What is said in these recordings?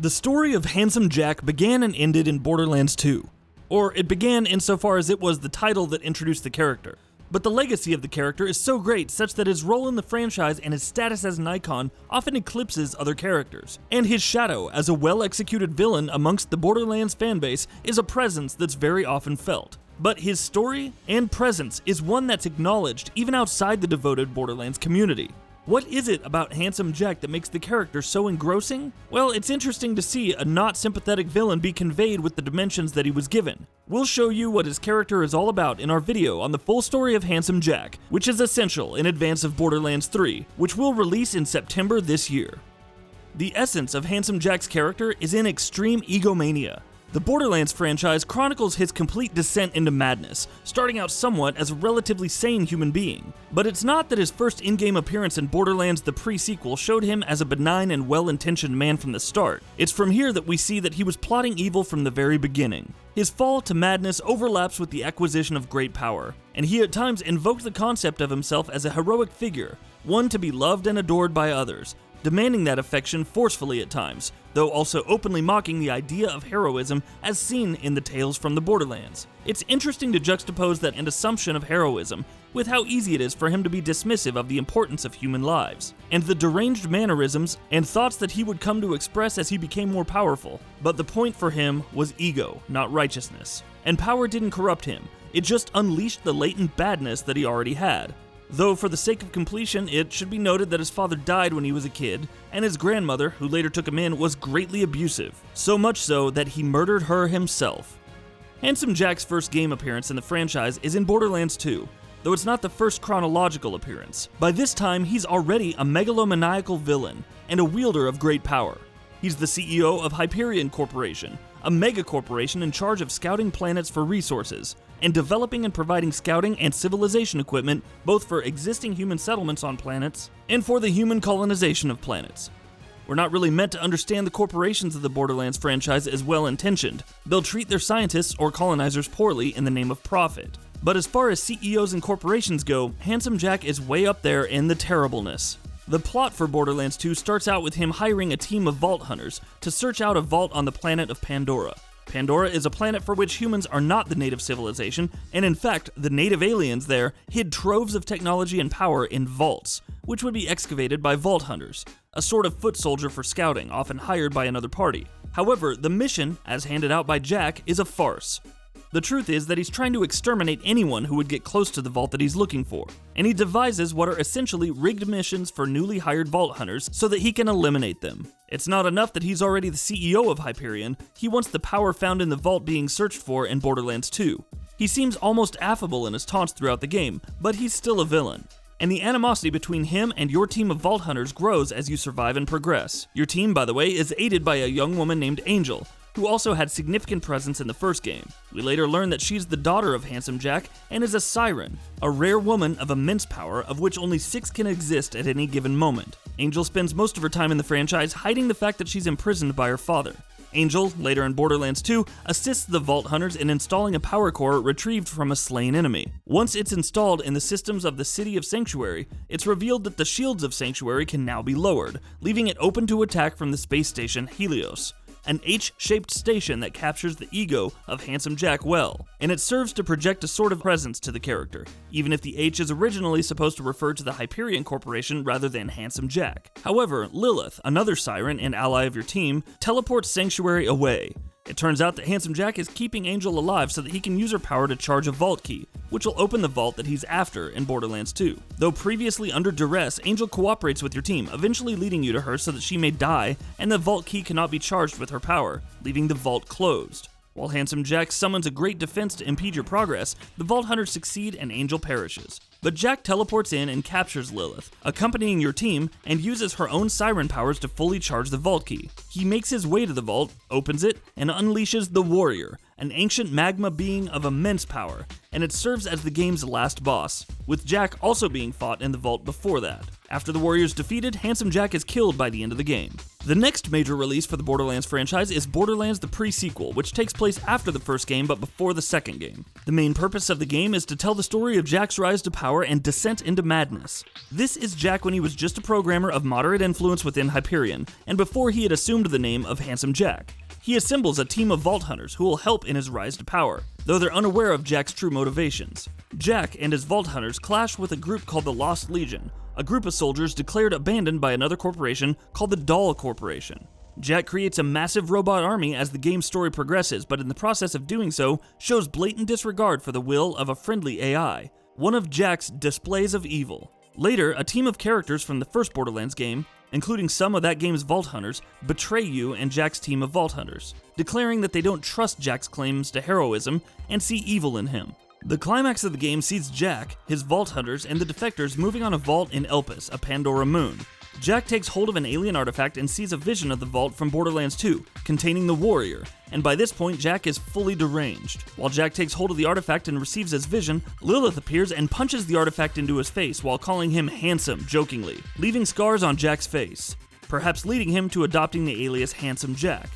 The story of Handsome Jack began and ended in Borderlands 2. Or it began insofar as it was the title that introduced the character. But the legacy of the character is so great such that his role in the franchise and his status as an icon often eclipses other characters. And his shadow as a well-executed villain amongst the Borderlands fanbase is a presence that's very often felt. But his story and presence is one that's acknowledged even outside the devoted Borderlands community. What is it about Handsome Jack that makes the character so engrossing? Well, it's interesting to see a not sympathetic villain be conveyed with the dimensions that he was given. We'll show you what his character is all about in our video on the full story of Handsome Jack, which is essential in advance of Borderlands 3, which will release in September this year. The essence of Handsome Jack's character is in extreme egomania. The Borderlands franchise chronicles his complete descent into madness, starting out somewhat as a relatively sane human being. But it's not that his first in-game appearance in Borderlands the pre-sequel showed him as a benign and well-intentioned man from the start. It's from here that we see that he was plotting evil from the very beginning. His fall to madness overlaps with the acquisition of great power, and he at times invoked the concept of himself as a heroic figure, one to be loved and adored by others, demanding that affection forcefully at times, though also openly mocking the idea of heroism as seen in the tales from the Borderlands. It's interesting to juxtapose that and assumption of heroism with how easy it is for him to be dismissive of the importance of human lives, and the deranged mannerisms and thoughts that he would come to express as he became more powerful. But the point for him was ego, not righteousness. And power didn't corrupt him, it just unleashed the latent badness that he already had. Though for the sake of completion, it should be noted that his father died when he was a kid, and his grandmother, who later took him in, was greatly abusive, so much so that he murdered her himself. Handsome Jack's first game appearance in the franchise is in Borderlands 2, though it's not the first chronological appearance. By this time, he's already a megalomaniacal villain, and a wielder of great power. He's the CEO of Hyperion Corporation, a mega-corporation in charge of scouting planets for resources, and developing and providing scouting and civilization equipment both for existing human settlements on planets and for the human colonization of planets. We're not really meant to understand the corporations of the Borderlands franchise as well-intentioned. They'll treat their scientists or colonizers poorly in the name of profit. But as far as CEOs and corporations go, Handsome Jack is way up there in the terribleness. The plot for Borderlands 2 starts out with him hiring a team of vault hunters to search out a vault on the planet of Pandora. Pandora is a planet for which humans are not the native civilization, and in fact, the native aliens there hid troves of technology and power in vaults, which would be excavated by vault hunters, a sort of foot soldier for scouting, often hired by another party. However, the mission, as handed out by Jack, is a farce. The truth is that he's trying to exterminate anyone who would get close to the vault that he's looking for, and he devises what are essentially rigged missions for newly hired vault hunters so that he can eliminate them. It's not enough that he's already the CEO of Hyperion, he wants the power found in the vault being searched for in Borderlands 2. He seems almost affable in his taunts throughout the game, but he's still a villain. And the animosity between him and your team of vault hunters grows as you survive and progress. Your team, by the way, is aided by a young woman named Angel, who also had significant presence in the first game. We later learn that she's the daughter of Handsome Jack and is a siren, a rare woman of immense power of which only 6 can exist at any given moment. Angel spends most of her time in the franchise hiding the fact that she's imprisoned by her father. Angel, later in Borderlands 2, assists the Vault Hunters in installing a power core retrieved from a slain enemy. Once it's installed in the systems of the City of Sanctuary, it's revealed that the shields of Sanctuary can now be lowered, leaving it open to attack from the space station Helios, an H-shaped station that captures the ego of Handsome Jack well, and it serves to project a sort of presence to the character, even if the H is originally supposed to refer to the Hyperion Corporation rather than Handsome Jack. However, Lilith, another siren and ally of your team, teleports Sanctuary away. It turns out that Handsome Jack is keeping Angel alive so that he can use her power to charge a vault key, which will open the vault that he's after in Borderlands 2. Though previously under duress, Angel cooperates with your team, eventually leading you to her so that she may die and the vault key cannot be charged with her power, leaving the vault closed. While Handsome Jack summons a great defense to impede your progress, the Vault Hunters succeed and Angel perishes. But Jack teleports in and captures Lilith, accompanying your team, and uses her own siren powers to fully charge the vault key. He makes his way to the vault, opens it, and unleashes the Warrior, an ancient magma being of immense power, and it serves as the game's last boss, with Jack also being fought in the vault before that. After the Warrior's defeated, Handsome Jack is killed by the end of the game. The next major release for the Borderlands franchise is Borderlands the Pre-Sequel, which takes place after the first game but before the second game. The main purpose of the game is to tell the story of Jack's rise to power and descent into madness. This is Jack when he was just a programmer of moderate influence within Hyperion, and before he had assumed the name of Handsome Jack. He assembles a team of Vault Hunters who will help in his rise to power, though they're unaware of Jack's true motivations. Jack and his Vault Hunters clash with a group called the Lost Legion, a group of soldiers declared abandoned by another corporation called the Dahl Corporation. Jack creates a massive robot army as the game's story progresses, but in the process of doing so, shows blatant disregard for the will of a friendly AI, one of Jack's displays of evil. Later, a team of characters from the first Borderlands game, including some of that game's Vault Hunters, betray you and Jack's team of Vault Hunters, declaring that they don't trust Jack's claims to heroism and see evil in him. The climax of the game sees Jack, his Vault Hunters, and the Defectors moving on a vault in Elpis, a Pandora moon. Jack takes hold of an alien artifact and sees a vision of the vault from Borderlands 2, containing the Warrior, and by this point Jack is fully deranged. While Jack takes hold of the artifact and receives his vision, Lilith appears and punches the artifact into his face while calling him handsome, jokingly, leaving scars on Jack's face, perhaps leading him to adopting the alias Handsome Jack.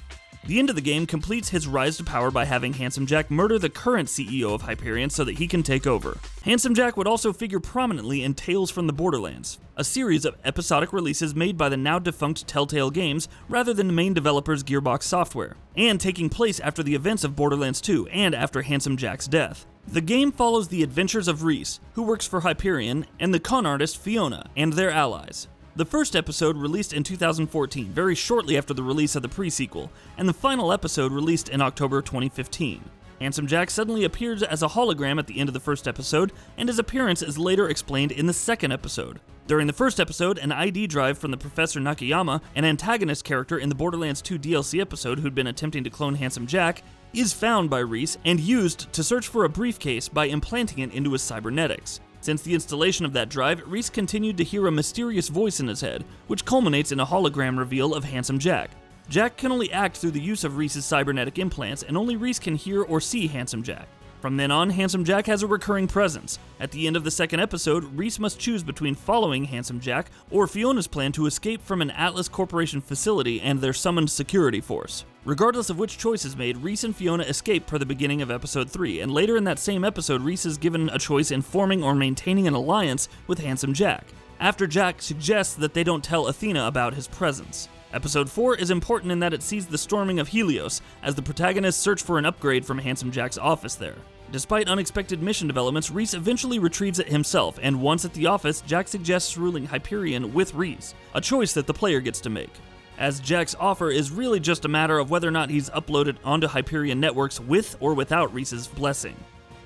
The end of the game completes his rise to power by having Handsome Jack murder the current CEO of Hyperion so that he can take over. Handsome Jack would also figure prominently in Tales from the Borderlands, a series of episodic releases made by the now defunct Telltale Games rather than the main developers Gearbox Software, and taking place after the events of Borderlands 2 and after Handsome Jack's death. The game follows the adventures of Rhys, who works for Hyperion, and the con artist Fiona and their allies. The first episode released in 2014, very shortly after the release of the pre-sequel, and the final episode released in October 2015. Handsome Jack suddenly appears as a hologram at the end of the first episode, and his appearance is later explained in the second episode. During the first episode, an ID drive from the Professor Nakayama, an antagonist character in the Borderlands 2 DLC episode who'd been attempting to clone Handsome Jack, is found by Rhys and used to search for a briefcase by implanting it into his cybernetics. Since the installation of that drive, Rhys continued to hear a mysterious voice in his head, which culminates in a hologram reveal of Handsome Jack. Jack can only act through the use of Rhys's cybernetic implants, and only Rhys can hear or see Handsome Jack. From then on, Handsome Jack has a recurring presence. At the end of the second episode, Rhys must choose between following Handsome Jack or Fiona's plan to escape from an Atlas Corporation facility and their summoned security force. Regardless of which choice is made, Rhys and Fiona escape per the beginning of episode 3, and later in that same episode, Rhys is given a choice in forming or maintaining an alliance with Handsome Jack, after Jack suggests that they don't tell Athena about his presence. Episode 4 is important in that it sees the storming of Helios, as the protagonists search for an upgrade from Handsome Jack's office there. Despite unexpected mission developments, Rhys eventually retrieves it himself, and once at the office, Jack suggests ruling Hyperion with Rhys, a choice that the player gets to make, as Jack's offer is really just a matter of whether or not he's uploaded onto Hyperion networks with or without Rhys's blessing.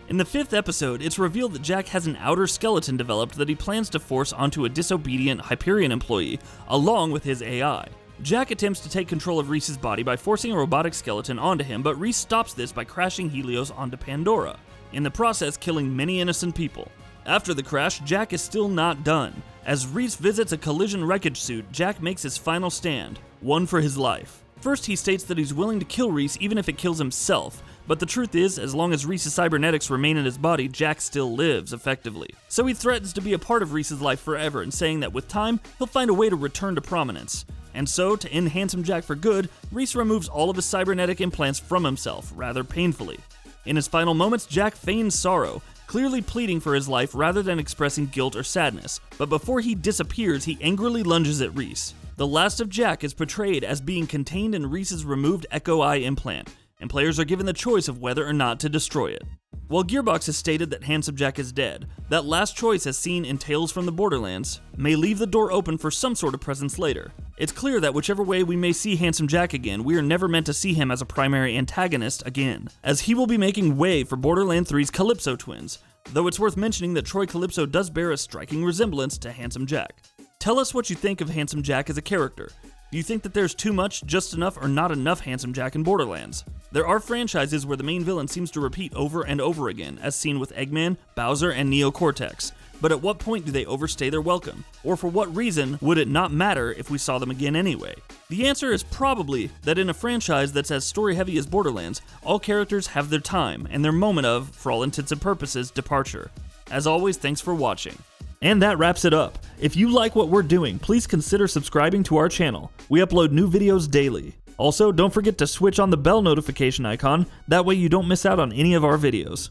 In the fifth episode, it's revealed that Jack has an outer skeleton developed that he plans to force onto a disobedient Hyperion employee, along with his AI. Jack attempts to take control of Rhys's body by forcing a robotic skeleton onto him, but Rhys stops this by crashing Helios onto Pandora, in the process killing many innocent people. After the crash, Jack is still not done. As Rhys visits a collision wreckage suit, Jack makes his final stand, one for his life. First, he states that he's willing to kill Rhys even if it kills himself, but the truth is, as long as Rhys's cybernetics remain in his body, Jack still lives, effectively. So he threatens to be a part of Rhys's life forever, and saying that with time, he'll find a way to return to prominence. And so, to end Handsome Jack for good, Rhys removes all of his cybernetic implants from himself, rather painfully. In his final moments, Jack feigns sorrow, clearly pleading for his life rather than expressing guilt or sadness, but before he disappears, he angrily lunges at Rhys. The last of Jack is portrayed as being contained in Rhys's removed Echo Eye implant, and players are given the choice of whether or not to destroy it. While Gearbox has stated that Handsome Jack is dead, that last choice, as seen in Tales from the Borderlands, may leave the door open for some sort of presence later. It's clear that whichever way we may see Handsome Jack again, we are never meant to see him as a primary antagonist again, as he will be making way for Borderlands 3's Calypso twins, though it's worth mentioning that Troy Calypso does bear a striking resemblance to Handsome Jack. Tell us what you think of Handsome Jack as a character. Do you think that there's too much, just enough, or not enough Handsome Jack in Borderlands? There are franchises where the main villain seems to repeat over and over again, as seen with Eggman, Bowser, and Neo Cortex. But at what point do they overstay their welcome? Or for what reason would it not matter if we saw them again anyway? The answer is probably that in a franchise that's as story-heavy as Borderlands, all characters have their time, and their moment of, for all intents and purposes, departure. As always, thanks for watching. And that wraps it up. If you like what we're doing, please consider subscribing to our channel. We upload new videos daily. Also, don't forget to switch on the bell notification icon, that way you don't miss out on any of our videos.